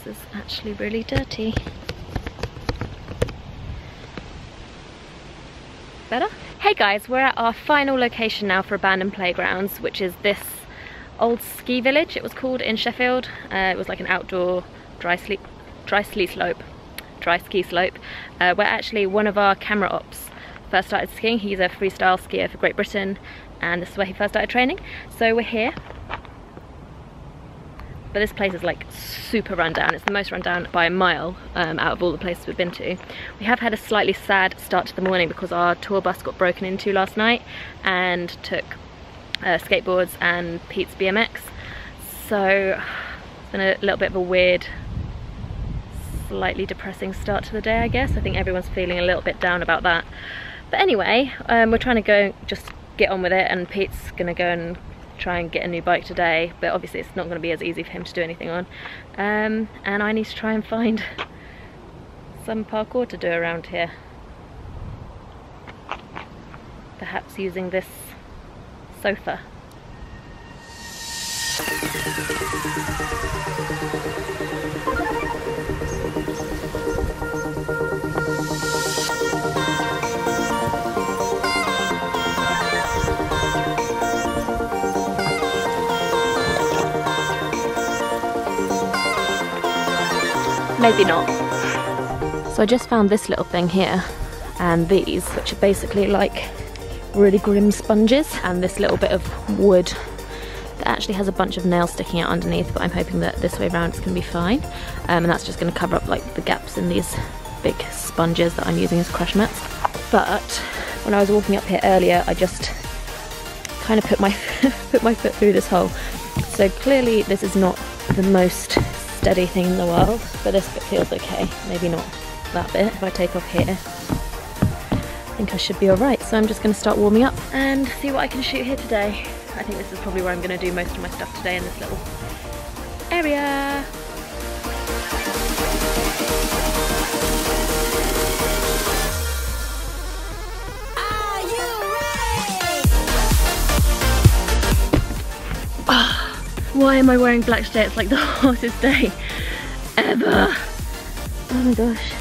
this is actually really dirty. Better? Hey guys, we're at our final location now for abandoned playgrounds, which is this old ski village, it was called, in Sheffield. It was like an outdoor dry ski slope, where actually one of our camera ops first started skiing. He's a freestyle skier for Great Britain, and this is where he first started training. So we're here. But this place is like super rundown. It's the most rundown by a mile out of all the places we've been to. We have had a slightly sad start to the morning because our tour bus got broken into last night and took skateboards and Pete's BMX. So it's been a little bit of a weird, slightly depressing start to the day, I guess. I think everyone's feeling a little bit down about that. But anyway, we're trying to go just get on with it, and Pete's gonna go and try and get a new bike today, but obviously it's not going to be as easy for him to do anything on, and I need to try and find some parkour to do around here, perhaps using this sofa. Maybe not. So I just found this little thing here, and these, which are basically like really grim sponges, and this little bit of wood that actually has a bunch of nails sticking out underneath, but I'm hoping that this way around it's going to be fine. And that's just going to cover up like the gaps in these big sponges that I'm using as crash mats. But when I was walking up here earlier, I just kind of put my foot through this hole. So clearly this is not the most steady thing in the world, but this bit feels okay. Maybe not that bit. If I take off here, I think I should be alright. So I'm just going to start warming up and see what I can shoot here today. I think this is probably where I'm going to do most of my stuff today, in this little area. Are you ready? Why am I wearing black today? It's like the hottest day ever. Oh my gosh.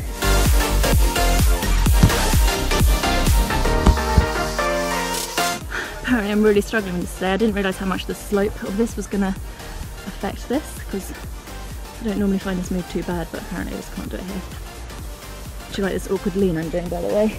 Apparently I'm really struggling with this today. I didn't realise how much the slope of this was going to affect this, because I don't normally find this move too bad, but apparently I just can't do it here. Do you like this awkward lean I'm doing, by the way?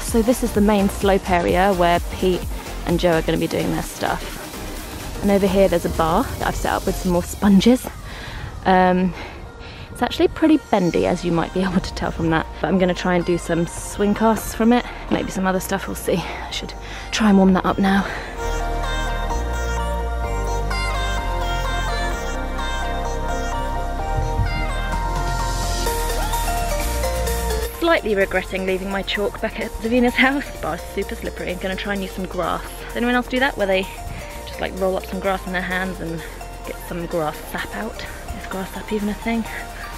So this is the main slope area where Pete and Joe are going to be doing their stuff. And over here there's a bar that I've set up with some more sponges. It's actually pretty bendy, as you might be able to tell from that. But I'm going to try and do some swing casts from it. Maybe some other stuff, we'll see. I should try and warm that up now. Slightly regretting leaving my chalk back at Davina's house. The bar is super slippery. I'm going to try and use some grass. Does anyone else do that, where they just like roll up some grass in their hands and get some grass sap out? Is grass sap even a thing?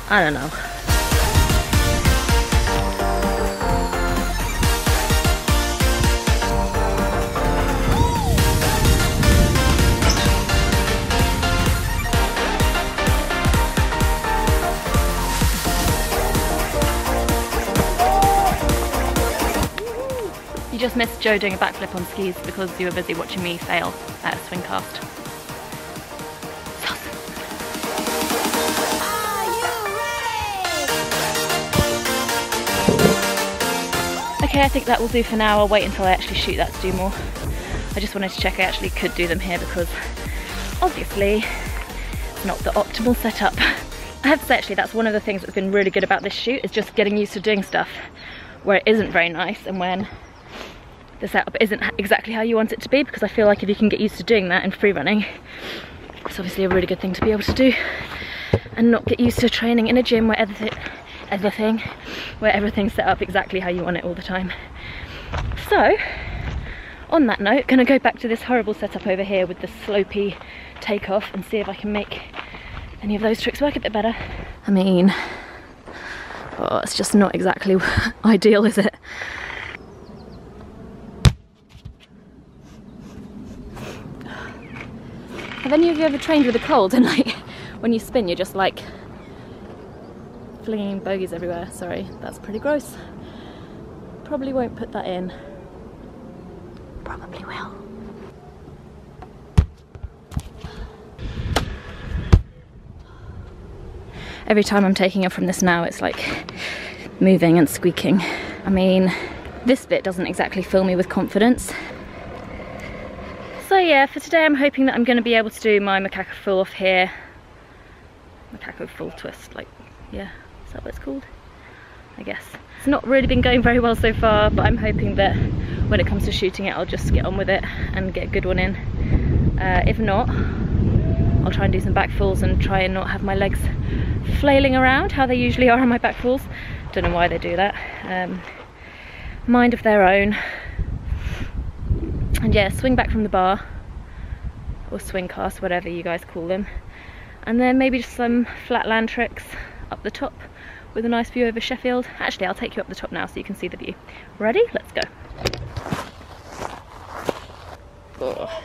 I don't know. You just missed Joe doing a backflip on skis because you were busy watching me fail at a swing cast. Okay, I think that will do for now. I'll wait until I actually shoot that to do more. I just wanted to check I actually could do them here, because obviously it's not the optimal setup. I have to say, actually, that's one of the things that's been really good about this shoot, is just getting used to doing stuff where it isn't very nice and when the setup isn't exactly how you want it to be, because I feel like if you can get used to doing that in free running, it's obviously a really good thing to be able to do, and not get used to training in a gym where everything's set up exactly how you want it all the time. So, on that note, gonna go back to this horrible setup over here with the slopey takeoff and see if I can make any of those tricks work a bit better. I mean, Oh, it's just not exactly ideal, is it? Have any of you ever trained with a cold and like when you spin you're just like flinging bogies everywhere? Sorry, that's pretty gross. Probably won't put that in. Probably will. Every time I'm taking it from this now, it's like moving and squeaking. I mean, this bit doesn't exactly fill me with confidence. So yeah, for today I'm hoping that I'm going to be able to do my macaco full off here. Macaco full twist, like, yeah, is that what it's called? I guess. It's not really been going very well so far, but I'm hoping that when it comes to shooting it, I'll just get on with it and get a good one in. If not, I'll try and do some back falls and try and not have my legs flailing around how they usually are on my back falls. Don't know why they do that. Mind of their own. And yeah, swing back from the bar, or swing cast, whatever you guys call them. And then maybe just some flat land tricks up the top with a nice view over Sheffield. Actually, I'll take you up the top now so you can see the view. Ready? Let's go. Oh.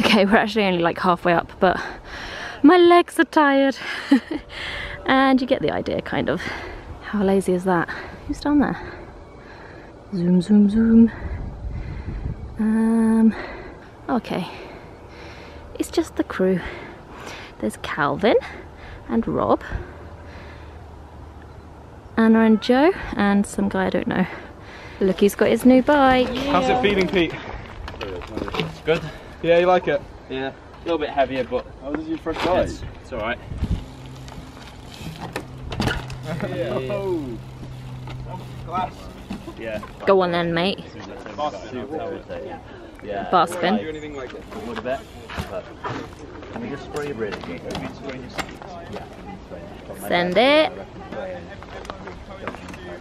Okay, we're actually only like halfway up, but my legs are tired. And you get the idea, kind of. How lazy is that? Who's down there? Zoom, zoom, zoom. Okay. It's just the crew. There's Calvin and Rob, Anna and Joe, and some guy I don't know. Look, he's got his new bike. How's it feeling, Pete? It's good. Yeah, you like it? Yeah, a little bit heavier, but How was your first ride? it's alright. Oh, glass. Yeah. Go on then, mate. Yeah. Bar Do spin. anything like it? Would a bit, but can you just spray really good? Send it.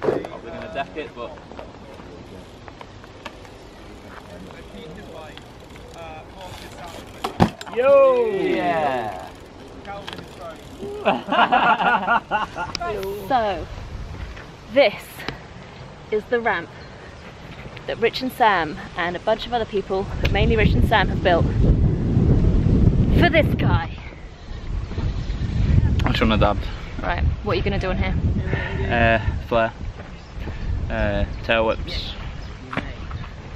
We're gonna deck it, but yo! Yeah! So, this is the ramp that Rich and Sam and a bunch of other people, but mainly Rich and Sam, have built for this guy. I shouldn't have dabbed. Right, what are you going to do on here? Flare. Tail whips.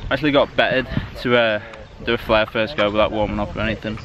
Actually got betted to do a flare first go without warming up or anything.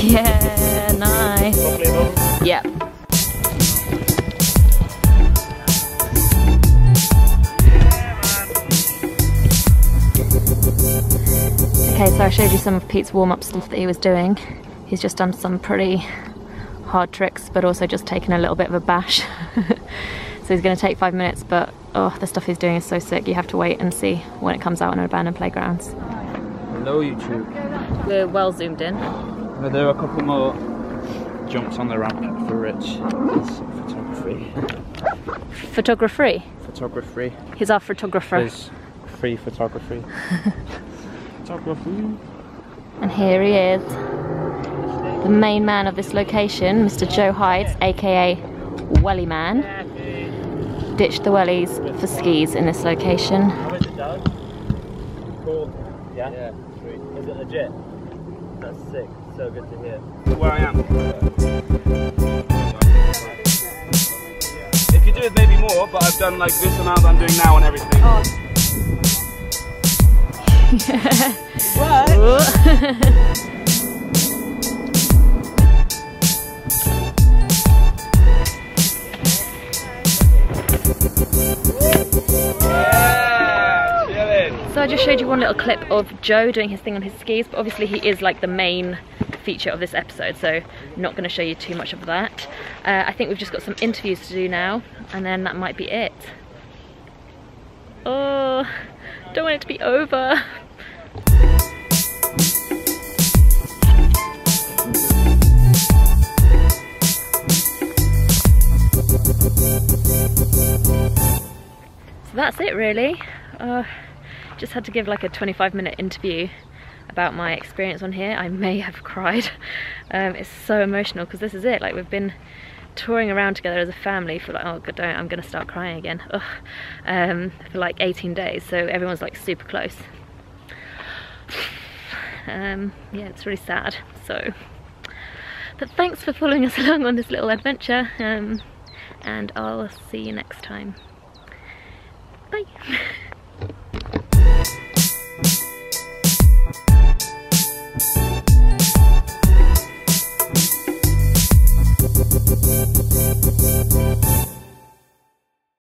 Yeah, nice. Yep. Okay, so I showed you some of Pete's warm-up stuff that he was doing. He's just done some pretty hard tricks, but also just taken a little bit of a bash. So he's going to take 5 minutes, but oh, the stuff he's doing is so sick. You have to wait and see when it comes out on abandoned playgrounds. Hello YouTube. We're well zoomed in. We'll do a couple more jumps on the ramp for Rich. It's photography. Photography? Photography. He's our photographer. There's free photography. Photography. And here he is, the main man of this location, Mr. Joe Hides, aka Welly Man. Ditched the wellies for skis in this location. How is it, Doug? Cool. Yeah? Yeah, sweet. Is it legit? That's sick. So good to hear. Where I am. If you do it, maybe more, but I've done like this amount I'm doing now and everything. Oh. What? So I just showed you one little clip of Joe doing his thing on his skis, but obviously he is like the main feature of this episode, so I'm not going to show you too much of that. I think we've just got some interviews to do now, and then that might be it. Oh, don't want it to be over. So that's it really. Just had to give like a 25-minute interview about my experience on here. I may have cried. It's so emotional because this is it. Like, we've been touring around together as a family for like, oh god, I'm gonna start crying again. For like 18 days, so everyone's like super close. Yeah, it's really sad. So, but thanks for following us along on this little adventure, and I'll see you next time. Bye.